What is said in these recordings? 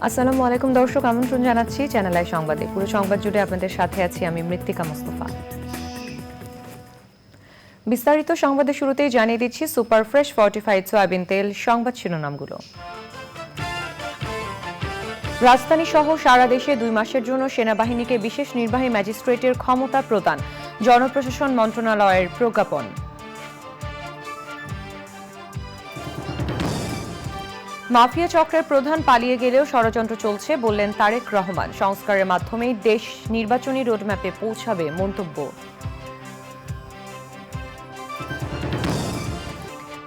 আসসালামু আলাইকুম দর্শক, আমন্ত্রণ জানাচ্ছি চ্যানেল আই সংবাদে। পুরো সংবাদ জুড়ে আপনাদের সাথে আছি আমি মৃত্তিকা মোস্তফা। বিস্তারিত সংবাদের শুরুতেই জানিয়ে দিচ্ছি সুপার ফ্রেশ ফর্টিফাইড সয়াবিন তেল সংবাদ শিরোনামগুলো। রাজধানী সহ সারা দেশে 2 মাসের জন্য সেনাবাহিনীকে বিশেষ নির্বাহী ম্যাজিস্ট্রেটের ক্ষমতা প্রদান, জনপ্রশাসন মন্ত্রণালয়ের প্রজ্ঞাপন। মাফিয়া চক্রের প্রধান পালিয়ে গেলেও ষড়যন্ত্র চলছে বললেন তারেক রহমান। সংস্কারের মাধ্যমেই দেশ নির্বাচনী রোডম্যাপে পৌঁছাবে মন্তব্য।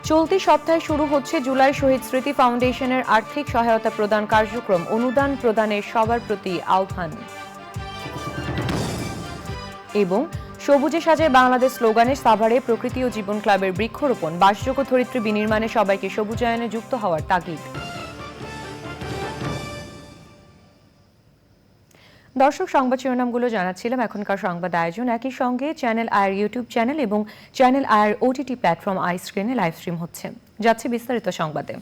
চলতি সপ্তাহে শুরু হচ্ছে জুলাই শহীদ স্মৃতি ফাউন্ডেশনের আর্থিক সহায়তা প্রদান কার্যক্রম, অনুদান প্রদানের সবার প্রতি আহ্বান। এবং সবুজে সাজায় বাংলাদেশ স্লোগানে সাভারে প্রকৃতি ও জীবন ক্লাবের বৃক্ষরোপণ, বাসযোগ্য ধরিত্রী বিনির্মাণে সবাইকে সবুজায়নে যুক্ত হওয়ার তাগিদ। দর্শক, সংবাদ শিরোনামগুলো জানাচ্ছিলাম। এখনকার সংবাদ আয়োজন একই সঙ্গে চ্যানেল আয়ের ইউটিউব চ্যানেল এবং চ্যানেল আয়ের ওটিটি প্ল্যাটফর্ম আই স্ক্রিনে লাইভ স্ট্রিম হচ্ছে। যাচ্ছে বিস্তারিত সংবাদে।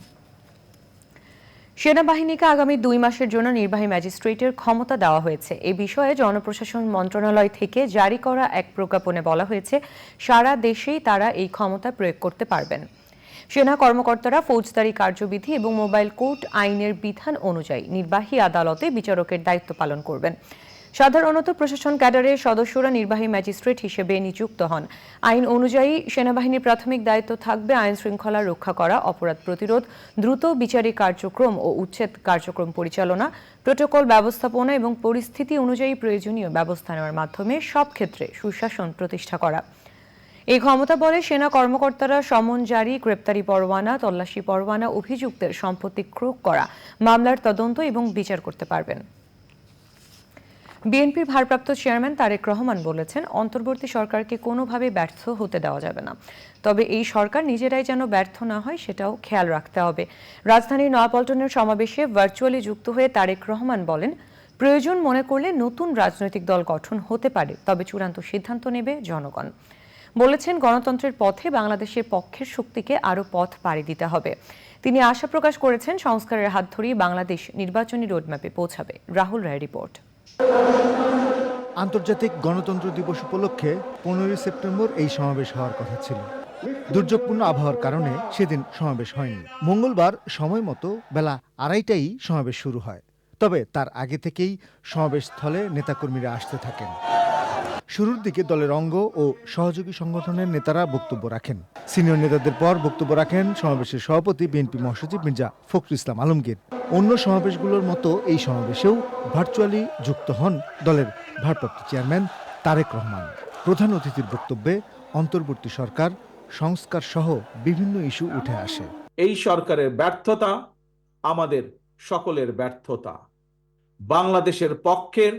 সেনাবাহিনীকে আগামী 2 মাসের জন্য নির্বাহী ম্যাজিস্ট্রেটের ক্ষমতা দেওয়া হয়েছে। এ বিষয়ে জনপ্রশাসন মন্ত্রণালয় থেকে জারি করা এক প্রজ্ঞাপনে বলা হয়েছে, সারা দেশেই তারা এই ক্ষমতা প্রয়োগ করতে পারবেন। সেনা কর্মকর্তারা ফৌজদারি কার্যবিধি এবং মোবাইল কোর্ট আইনের বিধান অনুযায়ী নির্বাহী আদালতে বিচারকের দায়িত্ব পালন করবেন। সাধারণত প্রশাসন ক্যাডারের সদস্যরা নির্বাহী ম্যাজিস্ট্রেট হিসেবে নিযুক্ত হন। আইন অনুযায়ী সেনাবাহিনীর প্রাথমিক দায়িত্ব থাকবে আইন শৃঙ্খলা রক্ষা করা, অপরাধ প্রতিরোধ, দ্রুত বিচারিক কার্যক্রম ও উচ্ছেদ কার্যক্রম পরিচালনা, প্রোটোকল ব্যবস্থাপনা এবং পরিস্থিতি অনুযায়ী প্রয়োজনীয় ব্যবস্থা নেওয়ার মাধ্যমে সব ক্ষেত্রে সুশাসন প্রতিষ্ঠা করা। এই ক্ষমতা বলে সেনা কর্মকর্তারা সমন জারি, গ্রেপ্তারি পরোয়ানা, তল্লাশি পরোয়ানা, অভিযুক্তের সম্পত্তি ক্রোক করা, মামলার তদন্ত এবং বিচার করতে পারবেন। বিএনপির ভারপ্রাপ্ত চেয়ারম্যান তারেক রহমান বলেছেন, অন্তর্বর্তী সরকারকে কোনোভাবে ব্যর্থ হতে দেওয়া যাবে না। তবে এই সরকার নিজেরাই যেন ব্যর্থ না হয় সেটাও খেয়াল রাখতে হবে। রাজধানীর নয়াপল্টনের সমাবেশে ভার্চুয়ালি যুক্ত হয়ে তারেক রহমান বলেন, প্রয়োজন মনে করলে নতুন রাজনৈতিক দল গঠন হতে পারে, তবে চূড়ান্ত সিদ্ধান্ত নেবে জনগণ। বলেছেন, গণতন্ত্রের পথে বাংলাদেশের পক্ষের শক্তিকে আরও পথ পাড়ি দিতে হবে। তিনি আশা প্রকাশ করেছেন, সংস্কারের হাত ধরেই বাংলাদেশ নির্বাচনী রোডম্যাপে পৌঁছাবে। রাহুল রায় রিপোর্ট। আন্তর্জাতিক গণতন্ত্র দিবস উপলক্ষে 15 সেপ্টেম্বর এই সমাবেশ হওয়ার কথা ছিল। দুর্যোগপূর্ণ আবহাওয়ার কারণে সেদিন সমাবেশ হয়নি। মঙ্গলবার সময় মতো বেলা 2:30টায় সমাবেশ শুরু হয়। তবে তার আগে থেকেই সমাবেশ স্থলে নেতাকর্মীরা আসতে থাকেন। শুরুর দিকে দলের অঙ্গ ও সহযোগী সংগঠনের নেতারা বক্তব্য রাখেন। সিনিয়র নেতাদের পর বক্তব্য রাখেন সমাবেশের সভাপতি বিএনপি মহাসচিব মির্জা ফখরুল ইসলাম আলমগীর। অন্য সমাবেশগুলোর মতো এই সমাবেশেও ভার্চুয়ালি যুক্ত হন দলের ভারপ্রাপ্ত চেয়ারম্যান তারেক রহমান। প্রধান অতিথির বক্তব্যে অন্তর্বর্তী সরকার সংস্কার সহ বিভিন্ন ইস্যু উঠে আসে। এই সরকারের ব্যর্থতা আমাদের সকলের ব্যর্থতা, বাংলাদেশের পক্ষের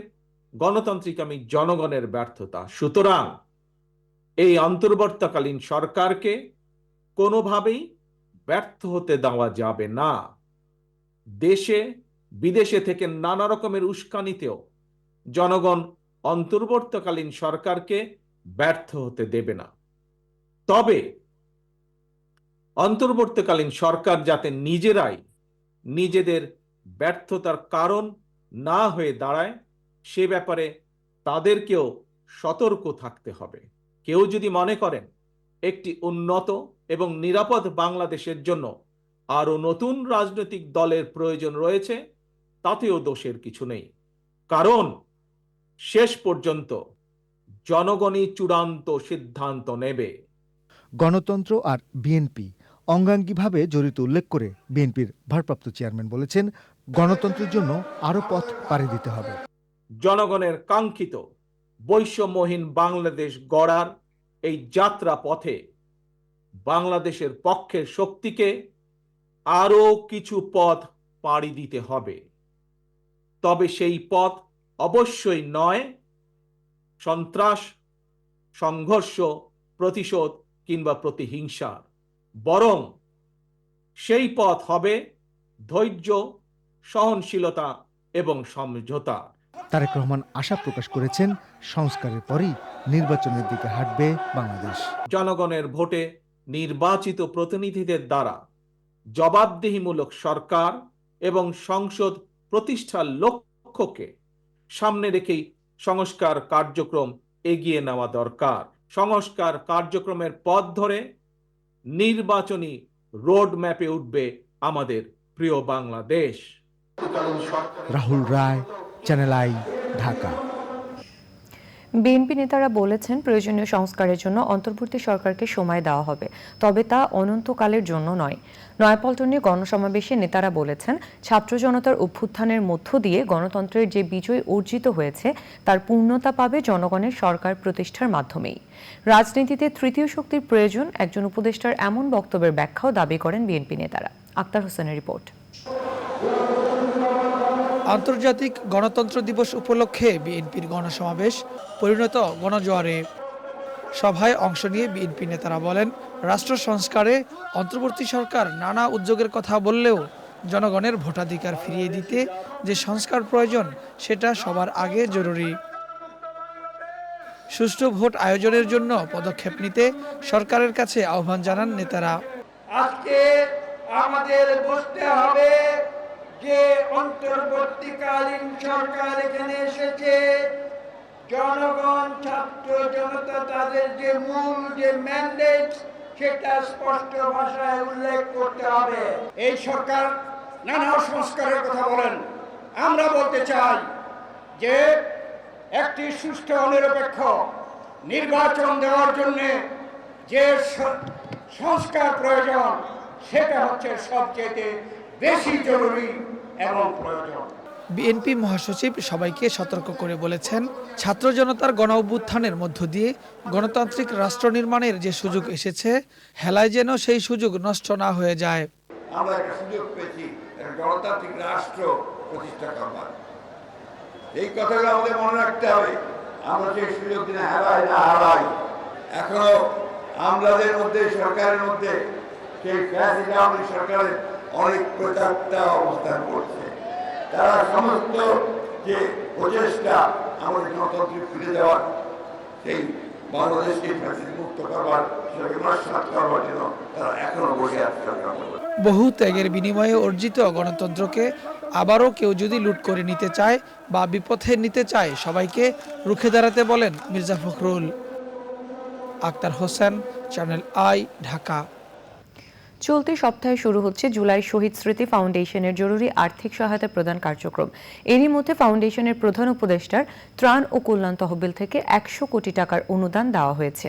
গণতান্ত্রিকামী জনগণের ব্যর্থতা। সুতরাং এই অন্তর্বর্তীকালীন সরকারকে কোনোভাবেই ব্যর্থ হতে দেওয়া যাবে না। দেশে বিদেশে থেকে নানা রকমের উস্কানিতেও জনগণ অন্তর্বর্তীকালীন সরকারকে ব্যর্থ হতে দেবে না। তবে অন্তর্বর্তীকালীন সরকার যাতে নিজেরাই নিজেদের ব্যর্থতার কারণ না হয়ে দাঁড়ায়, সে ব্যাপারে তাদেরকেও সতর্ক থাকতে হবে। কেউ যদি মনে করেন একটি উন্নত এবং নিরাপদ বাংলাদেশের জন্য আরও নতুন রাজনৈতিক দলের প্রয়োজন রয়েছে, তাতেও দোষের কিছু নেই। কারণ শেষ পর্যন্ত জনগণই চূড়ান্ত সিদ্ধান্ত নেবে। গণতন্ত্র আর বিএনপি অঙ্গাঙ্গিভাবে জড়িত উল্লেখ করে বিএনপির ভারপ্রাপ্ত চেয়ারম্যান বলেছেন, গণতন্ত্রের জন্য আরও পথ পাড়ি দিতে হবে। জনগণের কাঙ্ক্ষিত বৈষম্যহীন বাংলাদেশ গড়ার এই যাত্রা পথে বাংলাদেশের পক্ষের শক্তিকে আরও কিছু পথ পাড়ি দিতে হবে। তবে সেই পথ অবশ্যই নয় সন্ত্রাস, সংঘর্ষ, প্রতিশোধ কিংবা প্রতিহিংসার, বরং সেই পথ হবে ধৈর্য, সহনশীলতা এবং সমঝোতা। তারেক রহমান আশা প্রকাশ করেছেন, সংস্কারের পরই নির্বাচনের দিকে হাঁটবে বাংলাদেশ। জনগণের ভোটে নির্বাচিত প্রতিনিধিদের দ্বারা জবাবদিহিমূলক সরকার এবং সংসদ প্রতিষ্ঠার লক্ষ্যকে সামনে রেখেই সংস্কার কার্যক্রম এগিয়ে নেওয়া দরকার। সংস্কার কার্যক্রমের পথ ধরে নির্বাচনী রোড ম্যাপে উঠবে আমাদের প্রিয় বাংলাদেশ। রাহুল রায়, চ্যানেল আই, ঢাকা। বিএনপি নেতারা বলেছেন, প্রয়োজনীয় সংস্কারের জন্য অন্তর্বর্তী সরকারকে সময় দেওয়া হবে, তবে তা অনন্তকালের জন্য নয়। নয়াপল্টনে গণসমাবেশে নেতারা বলেছেন, ছাত্র জনতার অভ্যুত্থানের মধ্য দিয়ে গণতন্ত্রের যে বিজয় অর্জিত হয়েছে তার পূর্ণতা পাবে জনগণের সরকার প্রতিষ্ঠার মাধ্যমেই। রাজনীতিতে তৃতীয় শক্তির প্রয়োজন, একজন উপদেষ্টার এমন বক্তব্যের ব্যাখ্যাও দাবি করেন বিএনপি নেতারা। আক্তার হোসেনের রিপোর্ট। আন্তর্জাতিক গণতন্ত্র দিবস উপলক্ষে বিএনপির গণসমাবেশ পরিণত গণজোয়ারে। সভায় অংশ নিয়ে বিএনপি নেতারা বলেন, রাষ্ট্র সংস্কারে অন্তর্বর্তী সরকার নানা উদ্যোগের কথা বললেও জনগণের ভোটাধিকার ফিরিয়ে দিতে যে সংস্কার প্রয়োজন সেটা সবার আগে জরুরি। সুষ্ঠু ভোট আয়োজনের জন্য পদক্ষেপ নিতে সরকারের কাছে আহ্বান জানান নেতারা। আজকে আমাদের বুঝতে হবে যে অন্তর্বর্তীকালীন সরকার এখানে এসেছে, জনগণ, ছাত্র জনতা তাদের যে মূল যে ম্যান্ডেট সেটা স্পষ্ট ভাষায় উল্লেখ করতে হবে। এই সরকার নানা সংস্কারের কথা বলেন, আমরা বলতে চাই যে একটি সুষ্ঠু নিরপেক্ষ নির্বাচন দেওয়ার জন্য যে সংস্কার প্রয়োজন সেটা হচ্ছে সবচেয়ে বেশি জরুরি এবং প্রয়োজন। বিএনপি মহাসচিব সবাইকে সতর্ক করে বলেছেন, ছাত্র জনতার গণ অভ্যুত্থানের মধ্য দিয়ে গণতান্ত্রিক রাষ্ট্র নির্মাণের যে সুযোগ এসেছে, হেলায় যেন সেই সুযোগ নষ্ট না হয়ে যায়। আমরা একটা সুযোগ পেয়েছি গণতান্ত্রিক রাষ্ট্র প্রতিষ্ঠা করবার, এই কথাগুলো আমাদের মনে রাখতে হবে। আমরা সেই সুযোগ দিনে হারাই না হারাই। এখনো আমাদের মধ্যে, সরকারের মধ্যে সেই সরকারের অনেক প্রচারটা অবস্থান করছে। তারা সমস্ত যে প্রচেষ্টা আমাদের গণতন্ত্রে ফিরে দেওয়ার, সেই বাংলাদেশকে মুক্ত করবার, সেটাকে নস্বাত করবার জন্য তারা এখনো বসে আছে। বহু ত্যাগের বিনিময়ে অর্জিত গণতন্ত্রকে আবারও কেউ যদি লুট করে নিতে চায় বা বিপথে নিতে চায়, সবাইকে রুখে দাঁড়াতে বলেন মির্জা ফখরুল। Akhtar Hossain, channel I, Dhaka. চলতি সপ্তাহে শুরু হচ্ছে জুলাই শহীদ স্মৃতি ফাউন্ডেশনের জরুরি আর্থিক সহায়তা প্রদান কার্যক্রম। এরই মধ্যে ফাউন্ডেশনের প্রধান উপদেষ্টার ত্রাণ ও কল্যাণ তহবিল থেকে 100 কোটি টাকার অনুদান দেওয়া হয়েছে।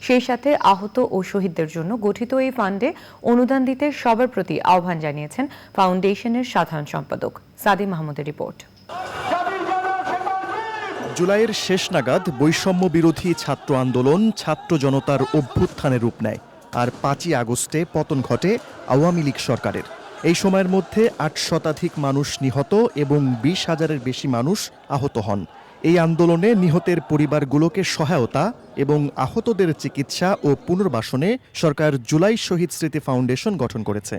সেই সাথে আহত ও শহীদদের জন্য গঠিত এই ফান্ডে অনুদান দিতে সবার প্রতি আহ্বান জানিয়েছেন ফাউন্ডেশনের সাধারণ সম্পাদক সাদি মাহমুদের রিপোর্ট। জুলাইয়ের শেষ নাগাদ বৈষম্য বিরোধী ছাত্র আন্দোলন ছাত্র জনতার অভ্যুত্থানে রূপ নেয়, আর 5ই আগস্টে পতন ঘটে আওয়ামী লীগ সরকারের। এই সময়ের মধ্যে 8 শতাধিক মানুষ নিহত এবং 20,000-এর বেশি মানুষ আহত হন। এই আন্দোলনে নিহতের পরিবারগুলোকে সহায়তা এবং আহতদের চিকিৎসা ও পুনর্বাসনে সরকার জুলাই শহীদ স্মৃতি ফাউন্ডেশন গঠন করেছে।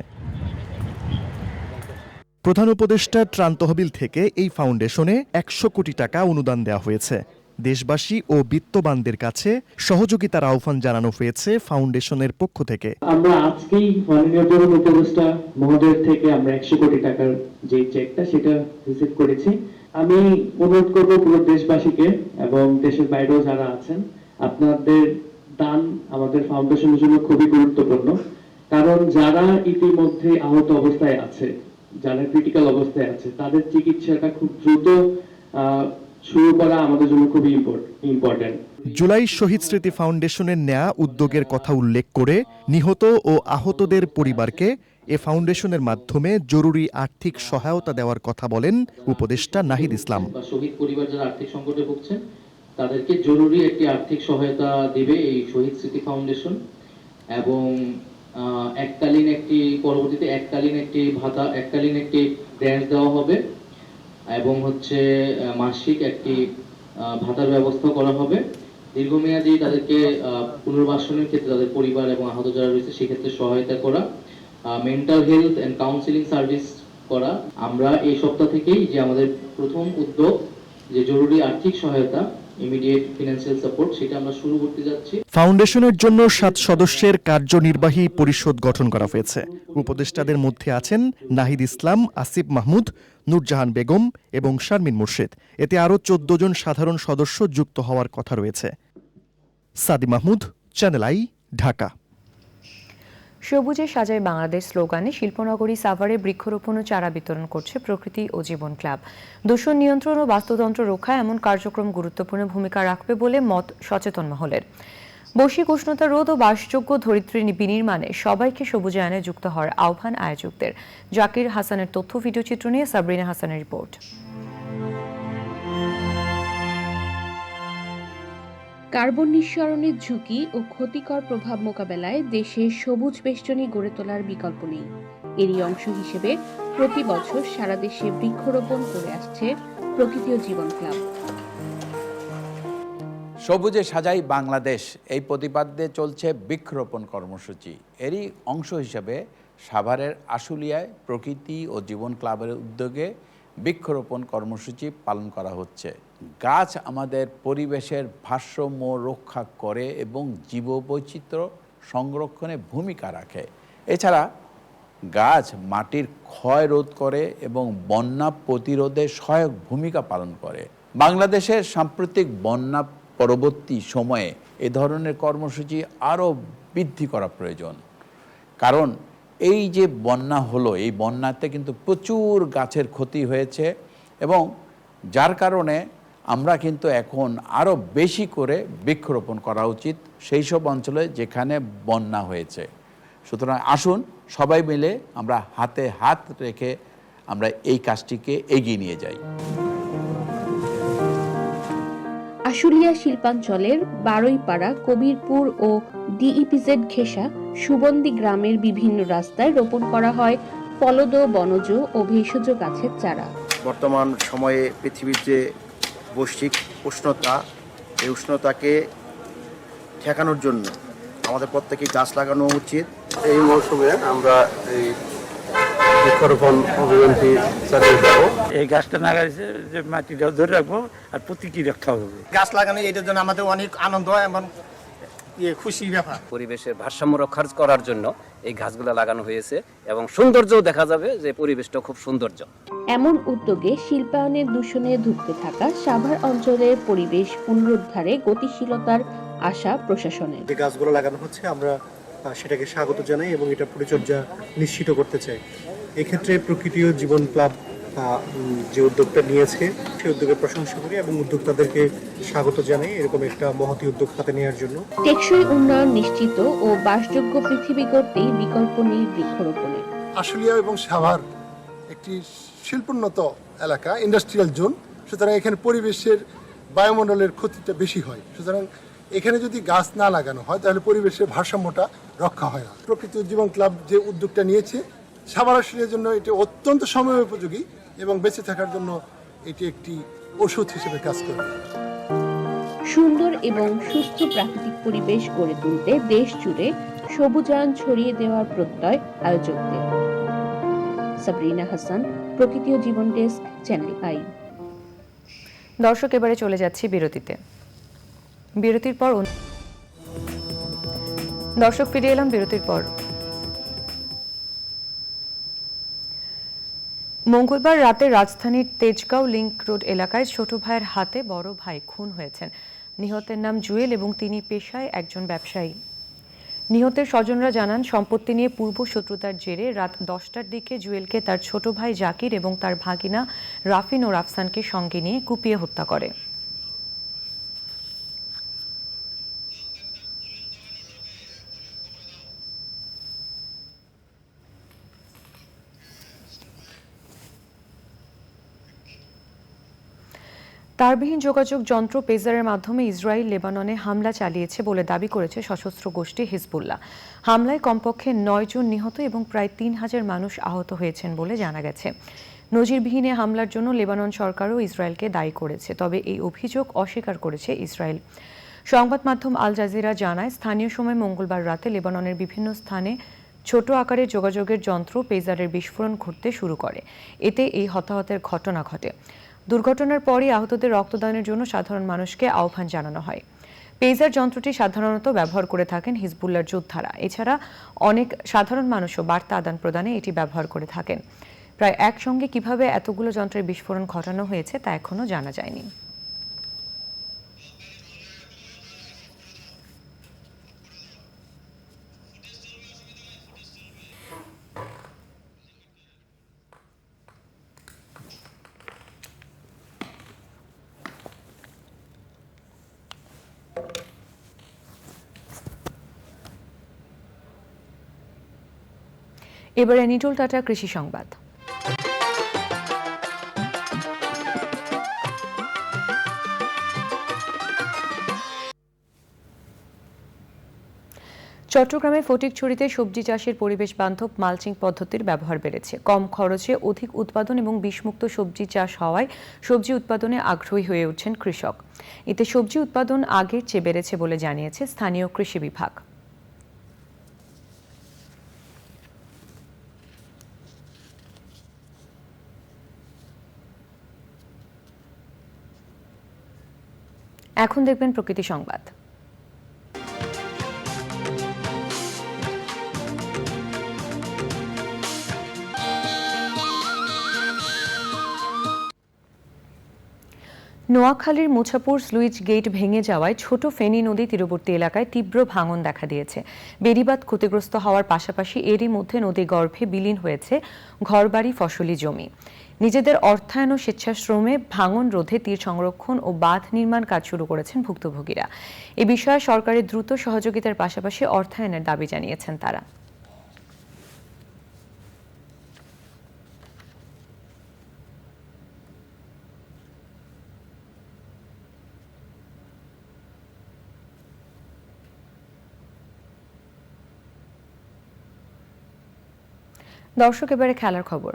প্রধান উপদেষ্টার ত্রাণ তহবিল থেকে এই ফাউন্ডেশনে 100 কোটি টাকা অনুদান দেওয়া হয়েছে। দেশবাসী ও বিত্তবানদের কাছে সহযোগিতার আহ্বান জানানো হয়েছে ফাউন্ডেশনের পক্ষ থেকে। আমরা আজকেই মাননীয় প্রধান উপদেষ্টা মহোদয়ের থেকে আমরা 100 কোটি টাকার যে চেকটা সেটা রিসিভ করেছি। আমি অনুরোধ করব পুরো দেশবাসীকে এবং দেশের বাইরেও যারা আছেন, আপনাদের দান আমাদের ফাউন্ডেশনের জন্য খুবই গুরুত্বপূর্ণ। কারণ যারা ইতিমধ্যে আহত অবস্থায় আছে, যারা ক্রিটিক্যাল অবস্থায় আছে, তাদের চিকিৎসাটা খুব দ্রুত শুরু করা আমাদের জন্য খুবই ইম্পর্টেন্ট। জুলাই শহীদ স্মৃতি ফাউন্ডেশনের নেয়া উদ্যোগের কথা উল্লেখ করে নিহত ও আহতদের পরিবারকে এ ফাউন্ডেশনের মাধ্যমে জরুরি আর্থিক সহায়তা দেওয়ার কথা বলেন উপদেষ্টা নাহিদ ইসলাম। শহীদ পরিবার যারা আর্থিক সংকটে ভুগছেন তাদেরকে জরুরি একটি আর্থিক সহায়তা দেবে এই শহীদ স্মৃতি ফাউন্ডেশন, এবং পরবর্তীতে এককালীন একটি ভাতা, এককালীন একটি গ্র্যান্ট দেওয়া হবে, এবং মাসিক একটি ভাতার ব্যবস্থা করা হবে। দীর্ঘমেয়াদী তাদেরকে পুনর্বাসনের ক্ষেত্রে তাদের পরিবার এবং আহত যারা রয়েছে সেক্ষেত্রে সহায়তা করা, mental health and counselling service করা। আমরা এই সপ্তাহ থেকেই যে আমাদের প্রথম উদ্যোগ যে জরুরি আর্থিক সহায়তা ইমিডিয়েট ফিনান্সিয়াল সাপোর্ট সেটা আমরা শুরু করতে যাচ্ছি। ফাউন্ডেশনের জন্য 7 সদস্যের কার্যনির্বাহী পরিষদ গঠন করা হয়েছে। উপদেষ্টাদের মধ্যে আছেন নাহিদ ইসলাম, আসিফ মাহমুদ, নূরজাহান বেগম এবং শারমিন মুর্শিদ। এতে আরও 14 জন সাধারণ সদস্য যুক্ত হওয়ার কথা রয়েছে। সাদি মাহমুদ, চ্যানেল আই, ঢাকা। সবুজে সাজায় বাংলাদেশ স্লোগানে শিল্পনগরী সাভারে বৃক্ষরোপণ ও চারা বিতরণ করছে প্রকৃতি ও জীবন ক্লাব। দূষণ নিয়ন্ত্রণ ও বাস্তুতন্ত্র রক্ষায় এমন কার্যক্রম গুরুত্বপূর্ণ ভূমিকা রাখবে বলে মত সচেতন মহলের। বৈশ্বিক উষ্ণতা রোধ ও বাসযোগ্য ধরিত্রী বিনির্মাণে সবাইকে সবুজায়নে যুক্ত হওয়ার আহ্বান আয়োজকদের। জাকির হাসানের তথ্য ভিডিওচিত্র নিয়ে সাবরিনা হাসানের রিপোর্ট। কার্বন নিঃসরণের ঝুঁকি ও ক্ষতিকর প্রভাব মোকাবেলায় দেশে সবুজ বেষ্টনী গড়ে তোলার বিকল্প নেই। এরই অংশ হিসেবে প্রতি বছর সারা দেশে বৃক্ষরোপণ করে আসছে প্রকৃতি ও জীবন ক্লাব। সবুজে সাজাই বাংলাদেশ এই প্রতিপাদ্যে চলছে বৃক্ষরোপণ কর্মসূচি। এরই অংশ হিসেবে সাভারের আশুলিয়ায় প্রকৃতি ও জীবন ক্লাবের উদ্যোগে বৃক্ষরোপণ কর্মসূচি পালন করা হচ্ছে। গাছ আমাদের পরিবেশের ভারসাম্য রক্ষা করে এবং জীববৈচিত্র্য সংরক্ষণে ভূমিকা রাখে। এছাড়া গাছ মাটির ক্ষয় রোধ করে এবং বন্যা প্রতিরোধে সহায়ক ভূমিকা পালন করে। বাংলাদেশের সাম্প্রতিক বন্যা পরবর্তী সময়ে এ ধরনের কর্মসূচি আরও বৃদ্ধি করা প্রয়োজন। কারণ এই যে বন্যা হলো, এই বন্যাতে কিন্তু প্রচুর গাছের ক্ষতি হয়েছে এবং যার কারণে আমরা কিন্তু এখন আরও বেশি করে বৃক্ষরোপণ করা উচিত সেই সব অঞ্চলে যেখানে বন্যা হয়েছে। সুতরাং আসুন সবাই মিলে আমরা হাতে হাত রেখে আমরা এই কাজটিকে এগিয়ে নিয়ে যাই। আশুলিয়া শিল্পাঞ্চলের বারৈপাড়া, কবিরপুর ও ডিইপিজেড ঘেঁষা সুবন্দি গ্রামের বিভিন্ন রাস্তায় রোপণ করা হয় ফলদ, বনজ ও ভেষজ গাছের চারা। বর্তমান সময়ে পৃথিবীর যে বৈশ্বিক উষ্ণতা, এই উষ্ণতাকে ঠেকানোর জন্য আমাদের প্রত্যেকে গাছ লাগানো উচিত। এই মৌসুমে আমরা এই বৃক্ষরোপণ অভিযানটি চালিয়ে যাবো। এই গাছটা লাগাইছে যে মাটিটা ধরে রাখবো আর প্রতীকী রক্ষা হবে। গাছ লাগানো এটার জন্য আমাদের অনেক আনন্দ এবং খুশি ব্যাপার। পরিবেশের ভারসাম্য রক্ষা করার জন্য এই গাছগুলো লাগানো হয়েছে এবং সৌন্দর্যও দেখা যাবে যে পরিবেশটা খুব সৌন্দর্য। এমন উদ্যোগে শিল্পায়নের দূষণে ধুঁকতে থাকা সাভার অঞ্চলের পরিবেশ পুনরুদ্ধারে গতিশীলতার আশা প্রশাসনের। যে গাছগুলো লাগানো হচ্ছে আমরা সেটাকে স্বাগত জানাই এবং এটা পরিচর্যা নিশ্চিত করতে চাই। এক্ষেত্রে প্রকৃতি ও জীবন ক্লাব যে উদ্যোগটা নিয়েছে সেই উদ্যোগের প্রশংসা করি এবং উদ্যোক্তাদেরকে স্বাগত জানাই এরকম একটা মহতী উদ্যোগ হাতে নেওয়ার জন্য। টেকসই উন্নয়ন নিশ্চিত ও বাসযোগ্য পৃথিবী গড়তেই বিকল্প নেই বৃক্ষরোপণে। আশুলিয়া এবং সাভার একটি শিল্পোন্নত এলাকা, ইন্ডাস্ট্রিয়াল জোন, সুতরাং এখানে পরিবেশের বায়ুমণ্ডলের ক্ষতিটা বেশি হয়। সুতরাং এখানে যদি গাছ না লাগানো হয় তাহলে পরিবেশের ভারসাম্যটা রক্ষা হয় না। প্রকৃতি ও জীবন ক্লাব যে উদ্যোগটা নিয়েছে সাভার আশুলিয়ার জন্য এটি অত্যন্ত সময় উপযোগী এবং বেঁচে থাকার জন্য এটি একটি ওষুধ হিসেবে কাজ করবে। সুন্দর এবং সুস্থ প্রাকৃতিক পরিবেশ গড়ে তুলতে দেশ জুড়ে সবুজায়ন ছড়িয়ে দেওয়ার প্রত্যয় আয়োজকদের। সাবরিনা হাসান, প্রকৃতি ও জীবন ডেস্ক, চ্যানেল আই। দর্শক, এবারে চলে যাচ্ছি বিরতিতে। বিরতির পর দর্শক ফিরে এলাম বিরতির পর। মঙ্গলবার রাতে রাজধানীর তেজগাঁও লিংক রোড এলাকায় ছোট ভাইয়ের হাতে বড় ভাই খুন হয়েছেন। নিহতের নাম জুয়েল এবং তিনি পেশায় একজন ব্যবসায়ী। নিহতের স্বজনরা জানান, সম্পত্তি নিয়ে পূর্ব শত্রুতার জেরে রাত 10টার দিকে জুয়েলকে তার ছোট ভাই জাকির এবং তার ভাগিনা রাফিন ও রাফসানকে সঙ্গে নিয়ে কুপিয়ে হত্যা করে। তারবিহীন যোগাযোগ যন্ত্র পেজারের মাধ্যমে ইসরায়েল লেবাননে হামলা চালিয়েছে বলে দাবি করেছে সশস্ত্র গোষ্ঠী হিজবুল্লাহ। হামলায় কমপক্ষে 9 জন নিহত এবং প্রায় 3000 মানুষ আহত হয়েছেন বলে জানা গেছে। নজিরবিহীন হামলার জন্য লেবানন সরকারও ইসরায়েলকে দায়ী করেছে, তবে এই অভিযোগ অস্বীকার করেছে ইসরায়েল। সংবাদ মাধ্যম আল জাজিরা জানায়, স্থানীয় সময় মঙ্গলবার রাতে লেবাননের বিভিন্ন স্থানে ছোট আকারের যোগাযোগের যন্ত্র পেজারের বিস্ফোরণ ঘটতে শুরু করে। এতে এই হতাহতের ঘটনা ঘটে। দুর্ঘটনার পরই আহতদের রক্তদানের জন্য সাধারণ মানুষকে আহ্বান জানানো হয়। পেজার যন্ত্রটি সাধারণত ব্যবহার করে থাকেন হিজবুল্লাহর যোদ্ধারা। এছাড়া অনেক সাধারণ মানুষও বার্তা আদান প্রদানে এটি ব্যবহার করে থাকেন। প্রায় একসঙ্গে কিভাবে এতগুলো যন্ত্রের বিস্ফোরণ ঘটানো হয়েছে তা এখনও জানা যায়নি। এবারে নিটুল টাটা কৃষি সংবাদ। চট্টগ্রামে ফটিকছড়িতে সবজি চাষের পরিবেশ বান্ধব মালচিং পদ্ধতির ব্যবহার বেড়েছে। কম খরচে অধিক উৎপাদন এবং বিষমুক্ত সবজি চাষ হওয়ায় সবজি উৎপাদনে আগ্রহী হয়ে উঠছেন কৃষক। এতে সবজি উৎপাদন আগের চেয়ে বেড়েছে বলে জানিয়েছে স্থানীয় কৃষি বিভাগ। এখন দেখবেন প্রকৃতি সংবাদ। নোয়াখালীর মুছাপুর স্লুইস গেট ভেঙে যাওয়ায় ছোট ফেনী নদী তীরবর্তী এলাকায় তীব্র ভাঙন দেখা দিয়েছে। বেড়িবাঁধ ক্ষতিগ্রস্ত হওয়ার পাশাপাশি এরই মধ্যে নদী গর্ভে বিলীন হয়েছে ঘরবাড়ি, ফসলি জমি। নিজেদের অর্থায়ন ও স্বেচ্ছাশ্রমে ভাঙন রোধে তীর সংরক্ষণ ও বাঁধ নির্মাণ কাজ শুরু করেছেন ভুক্তভোগীরা। এ বিষয়ে সরকারের দ্রুত সহযোগিতার পাশাপাশি অর্থায়নের দাবি জানিয়েছেন তারা। দর্শক, এবারে খেলার খবর।